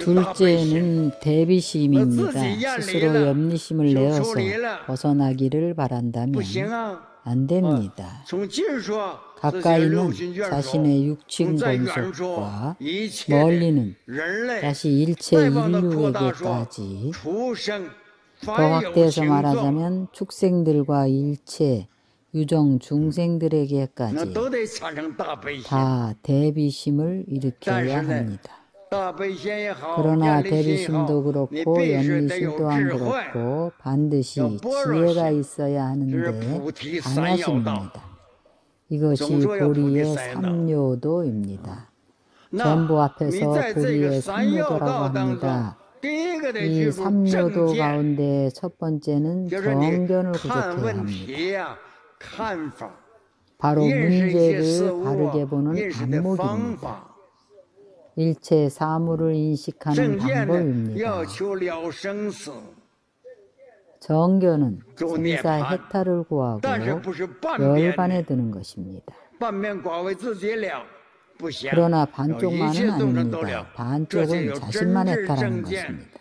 둘째는 대비심입니다. 스스로 염리심을 내어서 벗어나기를 바란다면 안 됩니다. 가까이는 자신의 육친 본속과 멀리는 다시 일체 인류에게까지, 더 확대해서 말하자면 축생들과 일체 유정 중생들에게까지 다 대비심을 일으켜야 합니다. 그러나 대비심도 그렇고 연리심 또한 그렇고 반드시 지혜가 있어야 하는데 반야심입니다. 이것이 보리의 삼요도입니다. 전부 앞에서 보리의 삼요도라고 합니다. 이 삼요도 가운데 첫 번째는 정견을 구족해야 합니다. 바로 문제를 바르게 보는 안목입니다. 일체 사물을 인식하는 방법입니다. 정견은 생사 해탈을 구하고 열반에 드는 것입니다. 그러나 반쪽만은 아닙니다. 반쪽은 자신만 해탈하는 것입니다.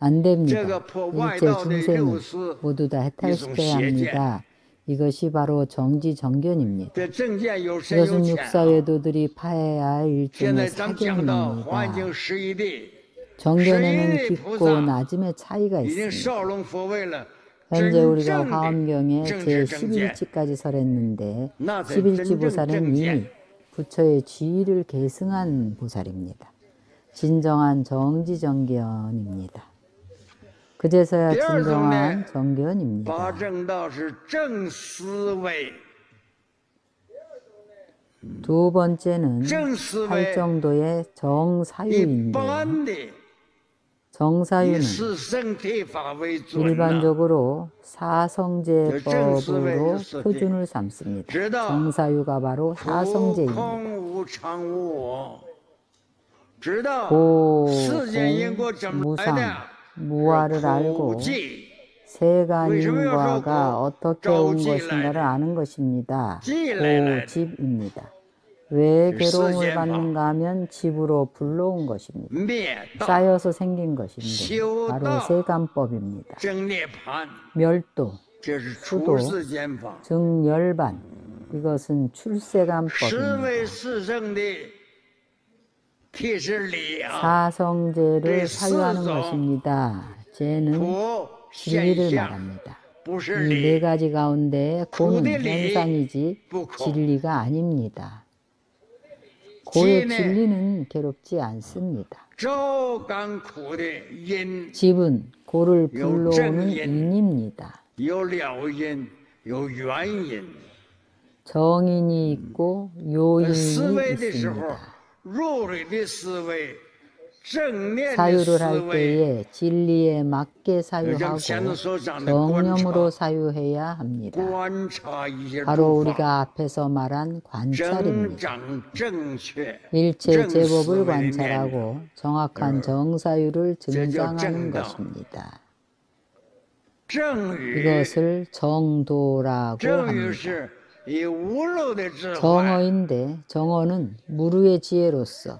안 됩니다. 일체 중생을 모두 다 해탈시켜야 합니다. 이것이 바로 정지정견입니다. 이것은 육사외도들이 파해야 할 일종의 사견입니다. 정견에는 깊고 낮음의 차이가 있습니다. 현재 우리가 화엄경에 제11지까지 설했는데 11지 보살은 이미 부처의 지위를 계승한 보살입니다. 진정한 정지정견입니다. 그제서야 진정한 정견입니다. 두 번째는 팔정도의 정사유인데, 정사유는 일반적으로 사성제법으로 표준을 삼습니다. 정사유가 바로 사성제입니다. 고, 공, 무상, 무아를 알고 세간인과가 어떻게 온 것인가를 아는 것입니다. 고집입니다. 왜 괴로움을 받는가 하면 집으로 불러온 것입니다. 쌓여서 생긴 것인데 바로 세간법입니다. 멸도, 수도, 증열반, 이것은 출세간법입니다. 사성제를 사유하는 것입니다. 제는 진리를 말합니다. 이 네 가지 가운데 고는 현상이지 진리가 아닙니다. 고의 진리는 괴롭지 않습니다. 집은 고를 불러오는 인입니다. 정인이 있고 요인이 있습니다. 사유를 할 때에 진리에 맞게 사유하고 정념으로 사유해야 합니다. 바로 우리가 앞에서 말한 관찰입니다. 일체 제법을 관찰하고 정확한 정사유를 증장하는 것입니다. 이것을 정도라고 합니다. 정어인데 정어는 무르의 지혜로서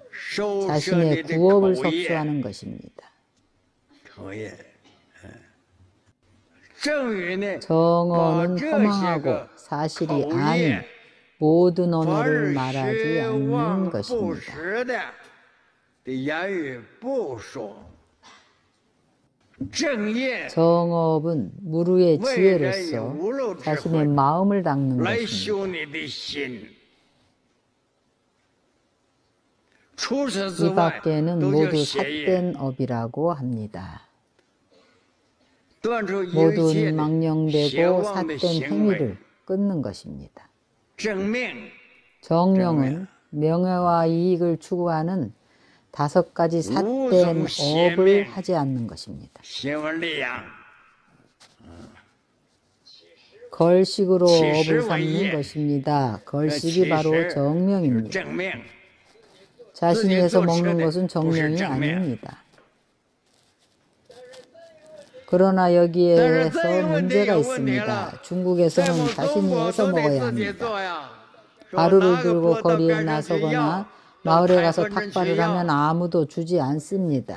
자신의 구업을 섭수하는 것입니다. 정어는 허망하고 사실이 아닌 모든 언어를 말하지 않는 것입니다. 정업은 무르의 지혜로서 자신의 마음을 닦는 것입니다. 이 밖에는 모두 삿된 업이라고 합니다. 모든 망령되고 삿된 행위를 끊는 것입니다. 정명은 명예와 이익을 추구하는 5가지 삿된 업을 하지 않는 것입니다. 걸식으로 업을 삼는 것입니다. 걸식이 바로 정명입니다. 자신이 해서 먹는 것은 정명이 아닙니다. 그러나 여기에서 문제가 있습니다. 중국에서는 자신이 해서 먹어야 합니다. 가루를 들고 거리에 나서거나 마을에 가서 탁발을 하면 아무도 주지 않습니다.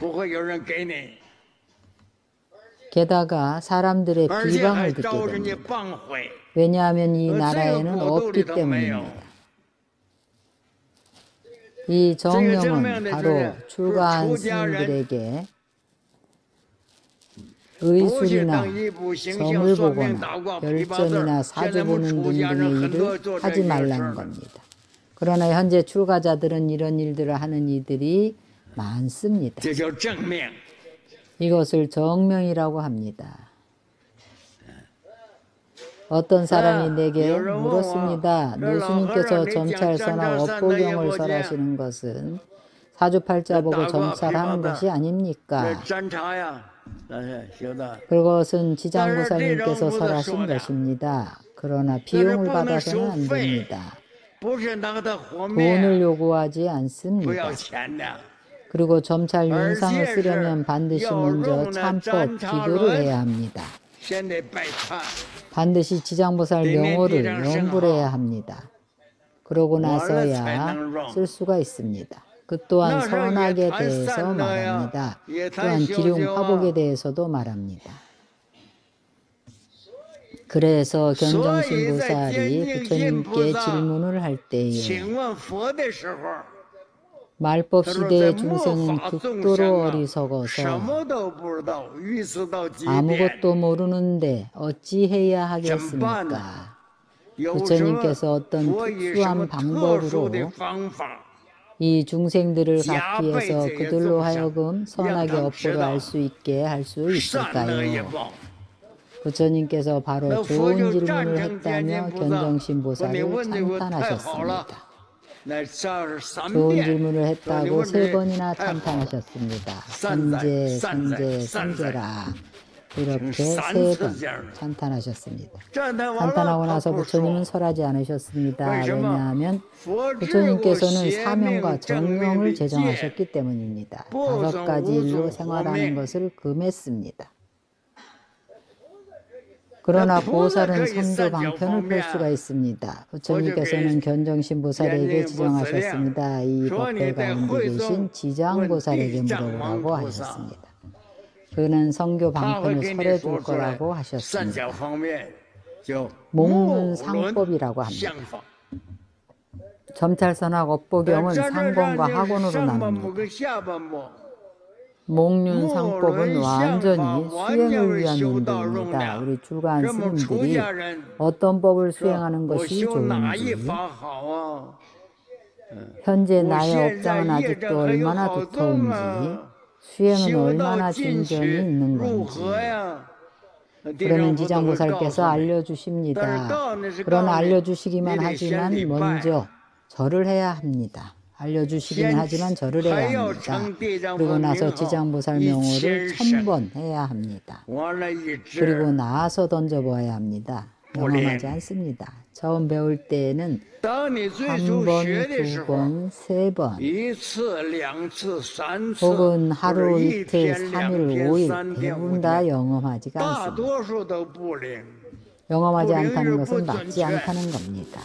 게다가 사람들의 비방을 듣게 됩니다. 왜냐하면 이 나라에는 없기 때문입니다. 이 정령은 바로 출가한 스님들에게 의술이나 점을 보거나 별점이나 사주 보는 등등의 일을 하지 말라는 겁니다. 그러나 현재 출가자들은 이런 일들을 하는 이들이 많습니다. 이것을 정명이라고 합니다. 어떤 사람이 내게 물었습니다. 노스님께서 점찰서나 업보경을 설하시는 것은 사주팔자 보고 점찰하는 것이 아닙니까? 그것은 지장보살님께서 설하신 것입니다. 그러나 비용을 받아서는 안 됩니다. 돈을 요구하지 않습니다. 그리고 점찰 윤상을 쓰려면 반드시 먼저 참법, 기도를 해야 합니다. 반드시 지장보살 명호를 염불해야 합니다. 그러고 나서야 쓸 수가 있습니다. 그 또한 선악에 대해서 말합니다. 또한 기륭 화복에 대해서도 말합니다. 그래서 견정신 보살이 부처님께 질문을 할 때에 말법 시대의 중생은 극도로 어리석어서 아무것도 모르는데 어찌해야 하겠습니까? 부처님께서 어떤 특수한 방법으로 이 중생들을 갖기 위해서 그들로 하여금 선악의 업보를 알 수 있게 할 수 있을까요? 부처님께서 바로 좋은 질문을 했다며 견정신 보살을 찬탄하셨습니다. 좋은 질문을 했다고 3번이나 찬탄하셨습니다. 선제, 선제, 선제라. 이렇게 3번 찬탄하셨습니다. 찬탄하고 나서 부처님은 설하지 않으셨습니다. 왜냐하면 부처님께서는 사명과 정명을 제정하셨기 때문입니다. 5가지 일로 생활하는 것을 금했습니다. 그러나 보살은 선조 방편을 펼 수가 있습니다. 부처님께서는 견정신 보살에게 지정하셨습니다. 이 법회 가운데 계신 지장보살에게 물어보라고 하셨습니다. 그는 성교 방편을 설해줄 거라고 하셨습니다. 목륜상법이라고 합니다. 점찰선악 업보경은 상권과 학원으로 나눕니다. 목륜상법은 완전히 수행을 위한 운동입니다. 우리 출가한 스님들이 어떤 법을 수행하는 것이 좋은지, 현재 나의 업장은 아직도 얼마나 두터운지, 수행은 얼마나 진전이 있는 건지, 그러면 지장보살께서 알려주십니다. 그러나 알려주시기만 하지만 먼저 절을 해야 합니다. 알려주시기는 하지만 절을 해야 합니다. 그리고 나서 지장보살 명호를 1000번 해야 합니다. 그리고 나서 던져보아야 합니다. 영험하지 않습니다. 처음 배울 때에는 1번, 2번, 3번 혹은 하루, 이틀, 3일, 5일 대부분 다 영험하지가 않습니다. 영험하지 않다는 것은 맞지 않다는 겁니다.